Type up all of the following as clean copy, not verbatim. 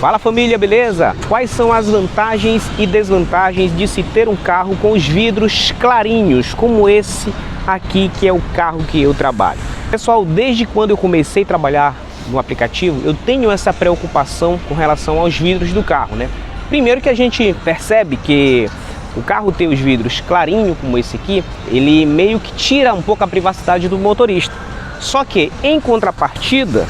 Fala família, beleza? Quais são as vantagens e desvantagens de se ter um carro com os vidros clarinhos, como esse aqui que é o carro que eu trabalho? Pessoal, desde quando eu comecei a trabalhar no aplicativo, eu tenho essa preocupação com relação aos vidros do carro, né? Primeiro que a gente percebe que o carro ter os vidros clarinhos, como esse aqui, ele meio que tira um pouco a privacidade do motorista. Só que, em contrapartida,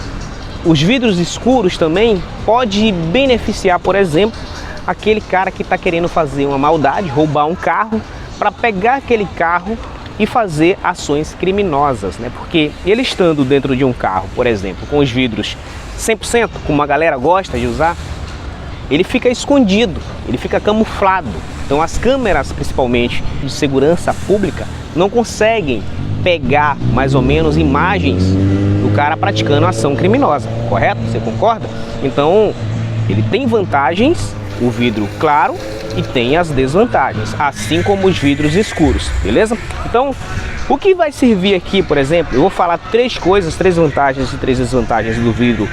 os vidros escuros também pode beneficiar, por exemplo, aquele cara que está querendo fazer uma maldade, roubar um carro, para pegar aquele carro e fazer ações criminosas, né? Porque ele estando dentro de um carro, por exemplo, com os vidros 100%, como a galera gosta de usar, ele fica escondido, ele fica camuflado. Então as câmeras, principalmente de segurança pública, não conseguem pegar mais ou menos imagens do cara praticando ação criminosa, correto? Você concorda? Então ele tem vantagens, o vidro claro, e tem as desvantagens, assim como os vidros escuros, beleza? Então o que vai servir aqui, por exemplo, eu vou falar três vantagens e três desvantagens do vidro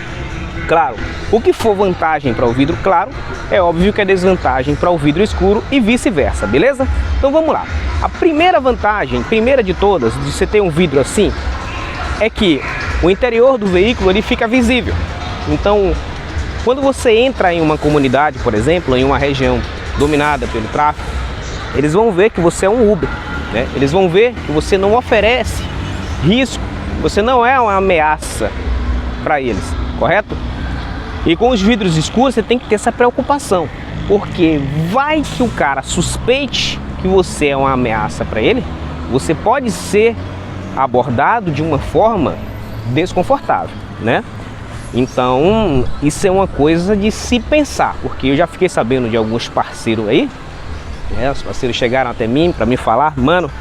claro. O que for vantagem para o vidro claro, é óbvio que é desvantagem para o vidro escuro e vice-versa, beleza? Então vamos lá. A primeira vantagem, primeira de todas, de você ter um vidro assim, é que o interior do veículo ele fica visível. Então, quando você entra em uma comunidade, por exemplo, em uma região dominada pelo tráfico, eles vão ver que você é um Uber, né? Eles vão ver que você não oferece risco, você não é uma ameaça para eles, correto? E com os vidros escuros você tem que ter essa preocupação, porque vai que o cara suspeite que você é uma ameaça para ele, você pode ser abordado de uma forma desconfortável, né? Então isso é uma coisa de se pensar, porque eu já fiquei sabendo de alguns parceiros aí, né? Os parceiros chegaram até mim para me falar, mano,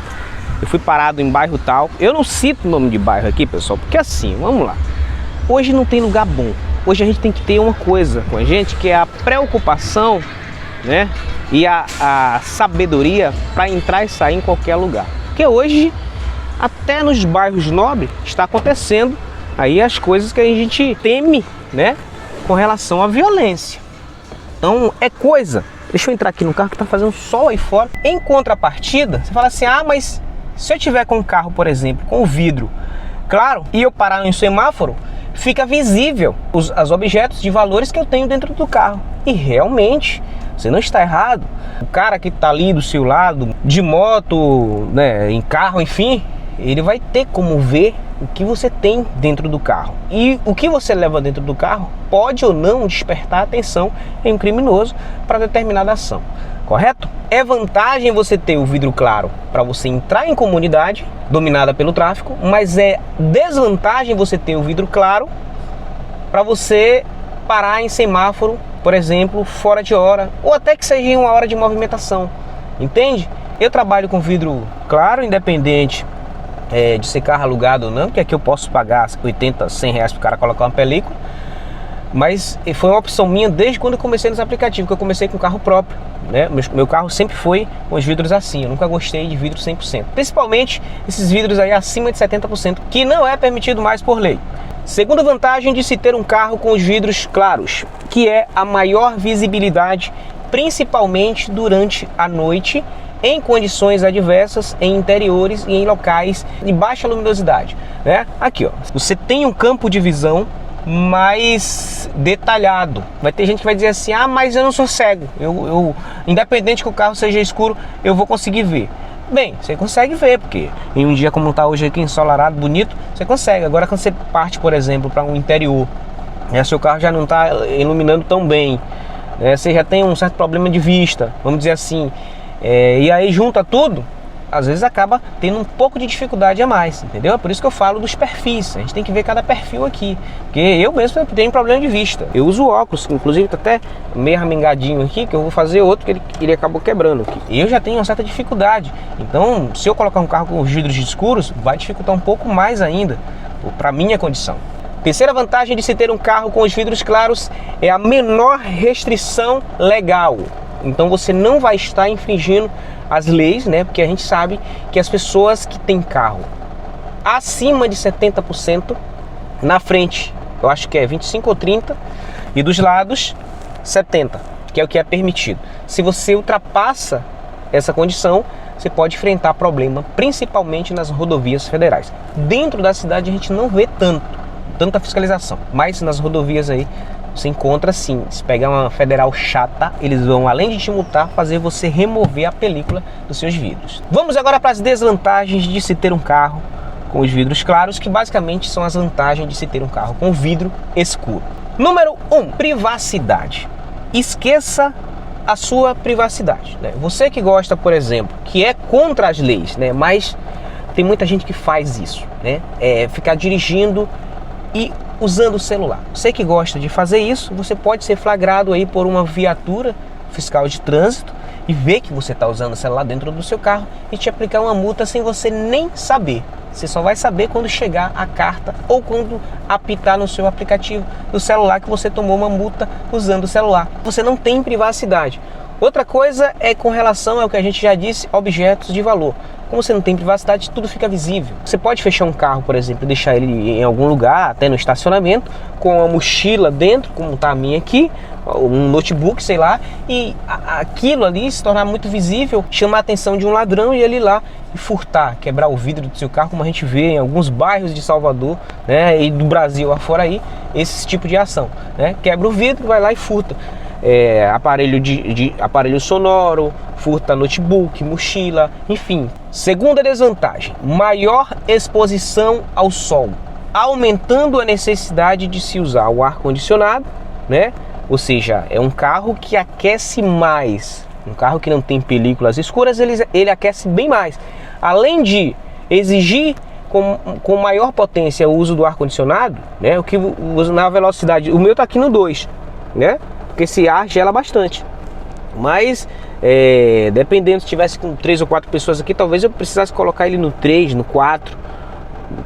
eu fui parado em bairro tal. Eu não cito o nome de bairro aqui, pessoal, porque assim, vamos lá, hoje não tem lugar bom. Hoje a gente tem que ter uma coisa com a gente, que é a preocupação, né? E a sabedoria para entrar e sair em qualquer lugar. Porque hoje, até nos bairros nobres, está acontecendo aí as coisas que a gente teme, né? Com relação à violência. Então, é coisa. Deixa eu entrar aqui no carro que está fazendo sol aí fora. Em contrapartida, você fala assim, ah, mas se eu tiver com um carro, por exemplo, com o vidro claro, e eu parar em semáforo, fica visível os objetos de valores que eu tenho dentro do carro. E realmente, você não está errado. O cara que está ali do seu lado, de moto, né, em carro, enfim, ele vai ter como ver o que você tem dentro do carro. E o que você leva dentro do carro pode ou não despertar a atenção em um criminoso para determinada ação. Correto? É vantagem você ter o vidro claro para você entrar em comunidade dominada pelo tráfico, mas é desvantagem você ter o vidro claro para você parar em semáforo, por exemplo, fora de hora, ou até que seja em uma hora de movimentação. Entende? Eu trabalho com vidro claro, independente de ser carro alugado ou não, porque aqui eu posso pagar 80, 100 reais para o cara colocar uma película. Mas foi uma opção minha desde quando eu comecei nos aplicativos, que eu comecei com carro próprio, né? Meu carro sempre foi com os vidros assim, eu nunca gostei de vidro 100%. Principalmente esses vidros aí acima de 70%, que não é permitido mais por lei. Segunda vantagem de se ter um carro com os vidros claros, que é a maior visibilidade, principalmente durante a noite, em condições adversas, em interiores e em locais de baixa luminosidade, né? Aqui, ó, você tem um campo de visão mais detalhado. Vai ter gente que vai dizer assim, ah, mas eu não sou cego, independente que o carro seja escuro, eu vou conseguir ver. Bem, você consegue ver, porque em um dia como está hoje aqui, ensolarado, bonito, você consegue. Agora quando você parte, por exemplo, para um interior, né, seu carro já não está iluminando tão bem, né, você já tem um certo problema de vista, vamos dizer assim, e aí junta tudo, às vezes acaba tendo um pouco de dificuldade a mais, entendeu? É por isso que eu falo dos perfis, a gente tem que ver cada perfil aqui, porque eu mesmo tenho problema de vista, eu uso óculos, inclusive tá até meio arremengadinho aqui, que eu vou fazer outro que ele acabou quebrando aqui, e eu já tenho uma certa dificuldade, então se eu colocar um carro com os vidros escuros, vai dificultar um pouco mais ainda, para minha condição. Terceira vantagem de se ter um carro com os vidros claros é a menor restrição legal. Então você não vai estar infringindo as leis, né? Porque a gente sabe que as pessoas que têm carro acima de 70% na frente, eu acho que é 25 ou 30, e dos lados 70, que é o que é permitido. Se você ultrapassa essa condição, você pode enfrentar problema, principalmente nas rodovias federais. Dentro da cidade a gente não vê tanta fiscalização, mas nas rodovias aí você encontra sim. Se pegar uma federal chata, eles vão, além de te multar, fazer você remover a película dos seus vidros. Vamos agora para as desvantagens de se ter um carro com os vidros claros, que basicamente são as vantagens de se ter um carro com vidro escuro. Número 1, privacidade. Esqueça a sua privacidade, né? Você que gosta, por exemplo, que é contra as leis, né? Mas tem muita gente que faz isso, né? Ficar dirigindo e usando o celular. Você que gosta de fazer isso, você pode ser flagrado aí por uma viatura fiscal de trânsito e ver que você está usando o celular dentro do seu carro e te aplicar uma multa sem você nem saber. Você só vai saber quando chegar a carta ou quando apitar no seu aplicativo do celular que você tomou uma multa usando o celular. Você não tem privacidade. Outra coisa é com relação ao que a gente já disse, objetos de valor. Como você não tem privacidade, tudo fica visível. Você pode fechar um carro, por exemplo, e deixar ele em algum lugar, até no estacionamento, com uma mochila dentro, como está a minha aqui, um notebook, sei lá, e aquilo ali se tornar muito visível, chamar a atenção de um ladrão e ele ir lá e furtar, quebrar o vidro do seu carro, como a gente vê em alguns bairros de Salvador, né, e do Brasil afora aí, esse tipo de ação, né? Quebra o vidro, vai lá e furta. Aparelho sonoro, furta notebook, mochila, enfim. Segunda desvantagem, maior exposição ao sol, aumentando a necessidade de se usar o ar-condicionado, né? Ou seja, é um carro que aquece mais. Um carro que não tem películas escuras, ele aquece bem mais. Além de exigir com maior potência o uso do ar-condicionado, né? O que usa na velocidade, o meu está aqui no 2, né? Porque esse ar gela bastante. Mas dependendo, se tivesse com 3 ou 4 pessoas aqui, talvez eu precisasse colocar ele no 3, no 4,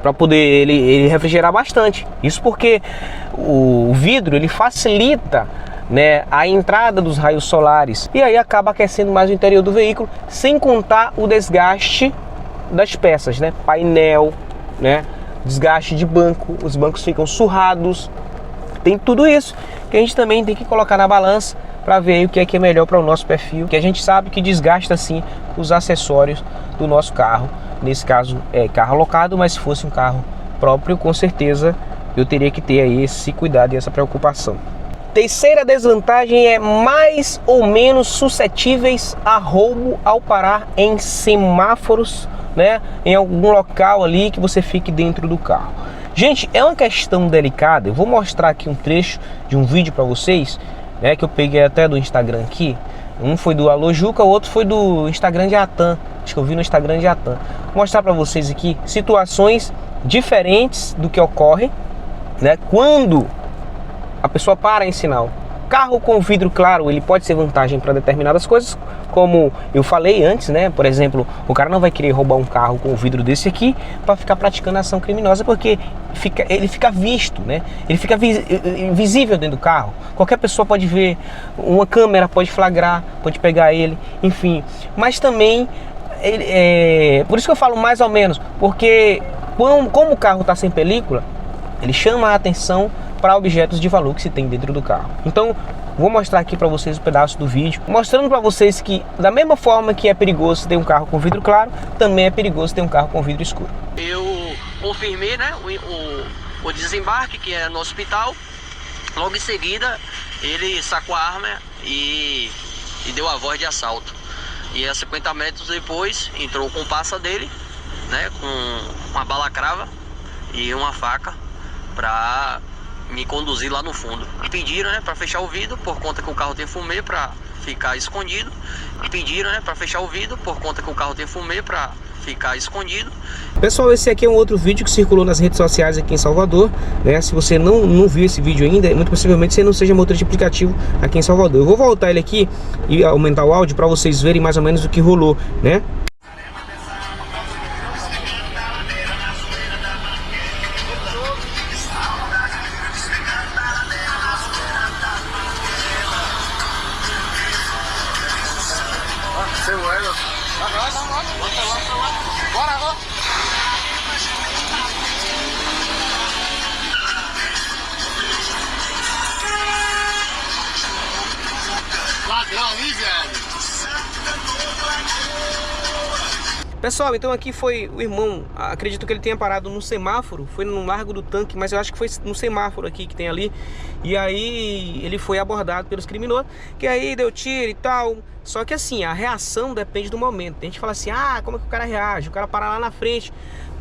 para poder ele refrigerar bastante. Isso porque o vidro ele facilita, né, a entrada dos raios solares e aí acaba aquecendo mais o interior do veículo, sem contar o desgaste das peças, né? Painel, né? Desgaste de banco, os bancos ficam surrados. Tem tudo isso que a gente também tem que colocar na balança para ver o que é melhor para o nosso perfil, que a gente sabe que desgasta sim os acessórios do nosso carro. Nesse caso é carro alocado, mas se fosse um carro próprio, com certeza eu teria que ter aí esse cuidado e essa preocupação. Terceira desvantagem é mais ou menos suscetíveis a roubo ao parar em semáforos, né? Em algum local ali que você fique dentro do carro. Gente, é uma questão delicada. Eu vou mostrar aqui um trecho de um vídeo para vocês, né, que eu peguei até do Instagram aqui. Um foi do Alô Juca, o outro foi do Instagram de Atan. Acho que eu vi no Instagram de Atan. Vou mostrar para vocês aqui situações diferentes do que ocorre, né, quando a pessoa para em sinal. Carro com vidro claro, ele pode ser vantagem para determinadas coisas, como eu falei antes, né? Por exemplo, o cara não vai querer roubar um carro com o vidro desse aqui para ficar praticando ação criminosa, porque ele fica visto, né? Ele fica visível dentro do carro. Qualquer pessoa pode ver, uma câmera pode flagrar, pode pegar ele, enfim. Mas também, por isso que eu falo mais ou menos, porque como o carro está sem película, ele chama a atenção para objetos de valor que se tem dentro do carro. Então, vou mostrar aqui para vocês um pedaço do vídeo, mostrando para vocês que, da mesma forma que é perigoso ter um carro com vidro claro, também é perigoso ter um carro com vidro escuro. Eu confirmei, né, o desembarque, que é no hospital. Logo em seguida, ele sacou a arma e deu a voz de assalto. E a 50 metros depois, entrou o comparsa dele, né, com uma balacrava e uma faca para me conduzir lá no fundo. Pediram, né, para fechar o vidro por conta que o carro tem fumê para ficar escondido. Pediram, né, para fechar o vidro por conta que o carro tem fumê para ficar escondido. Pessoal, esse aqui é um outro vídeo que circulou nas redes sociais aqui em Salvador, né? Se você não viu esse vídeo ainda, muito possivelmente você não seja motorista de aplicativo aqui em Salvador. Eu vou voltar ele aqui e aumentar o áudio para vocês verem mais ou menos o que rolou, né? Pessoal, então aqui foi o irmão, acredito que ele tenha parado no semáforo, foi no Largo do Tanque, mas eu acho que foi no semáforo aqui que tem ali. E aí ele foi abordado pelos criminosos, que aí deu tiro e tal. Só que assim, a reação depende do momento. A gente fala assim, ah, como é que o cara reage? O cara para lá na frente.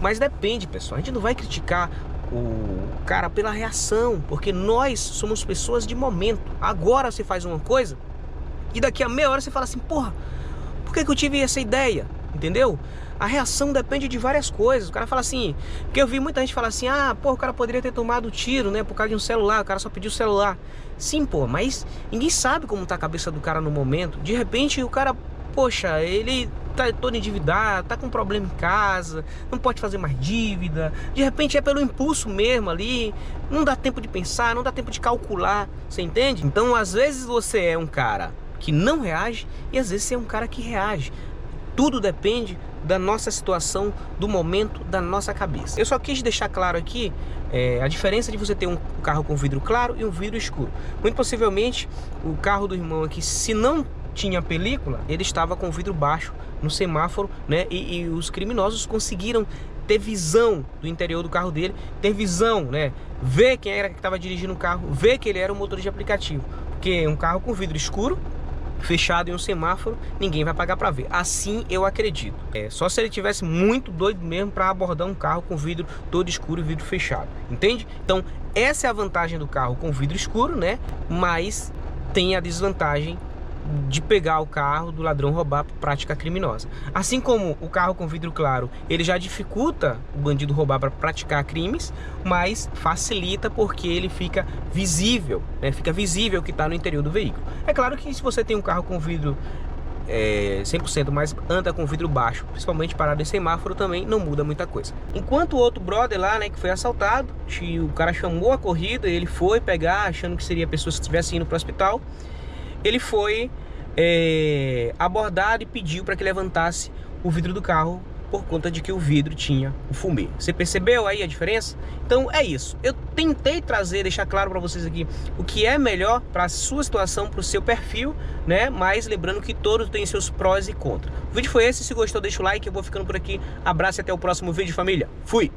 Mas depende, pessoal, a gente não vai criticar o cara pela reação, porque nós somos pessoas de momento. Agora você faz uma coisa e daqui a meia hora você fala assim, porra, por que eu tive essa ideia? Entendeu? A reação depende de várias coisas. O cara fala assim, porque eu vi muita gente falar assim, ah, pô, o cara poderia ter tomado tiro, né, por causa de um celular, o cara só pediu o celular. Sim, pô, mas ninguém sabe como tá a cabeça do cara no momento. De repente o cara, poxa, ele tá todo endividado, tá com problema em casa, não pode fazer mais dívida. De repente é pelo impulso mesmo ali, não dá tempo de pensar, não dá tempo de calcular, você entende? Então às vezes você é um cara que não reage e às vezes você é um cara que reage. Tudo depende da nossa situação, do momento, da nossa cabeça. Eu só quis deixar claro aqui a diferença de você ter um carro com vidro claro e um vidro escuro. Muito possivelmente o carro do irmão aqui, se não tinha película, ele estava com o vidro baixo no semáforo, né? E os criminosos conseguiram ter visão do interior do carro dele, ter visão, né? Ver quem era que estava dirigindo o carro, ver que ele era um motorista de aplicativo. Porque um carro com vidro escuro, fechado em um semáforo, ninguém vai pagar para ver. Assim eu acredito. Só se ele tivesse muito doido mesmo para abordar um carro com vidro todo escuro e vidro fechado, entende? Então essa é a vantagem do carro com vidro escuro, né? Mas tem a desvantagem de pegar o carro do ladrão, roubar por prática criminosa. Assim como o carro com vidro claro, ele já dificulta o bandido roubar para praticar crimes, mas facilita porque ele fica visível, né? Fica visível o que está no interior do veículo. É claro que se você tem um carro com vidro 100%, mas anda com vidro baixo, principalmente parado em semáforo, também não muda muita coisa. Enquanto o outro brother lá, né, que foi assaltado, o cara chamou a corrida, ele foi pegar, achando que seria pessoas que estivessem indo para o hospital. Ele foi abordado e pediu para que levantasse o vidro do carro por conta de que o vidro tinha o fumê. Você percebeu aí a diferença? Então é isso. Eu tentei deixar claro para vocês aqui o que é melhor para a sua situação, para o seu perfil, né? Mas lembrando que todos têm seus prós e contras. O vídeo foi esse. Se gostou, deixa o like. Eu vou ficando por aqui. Abraço e até o próximo vídeo, família. Fui!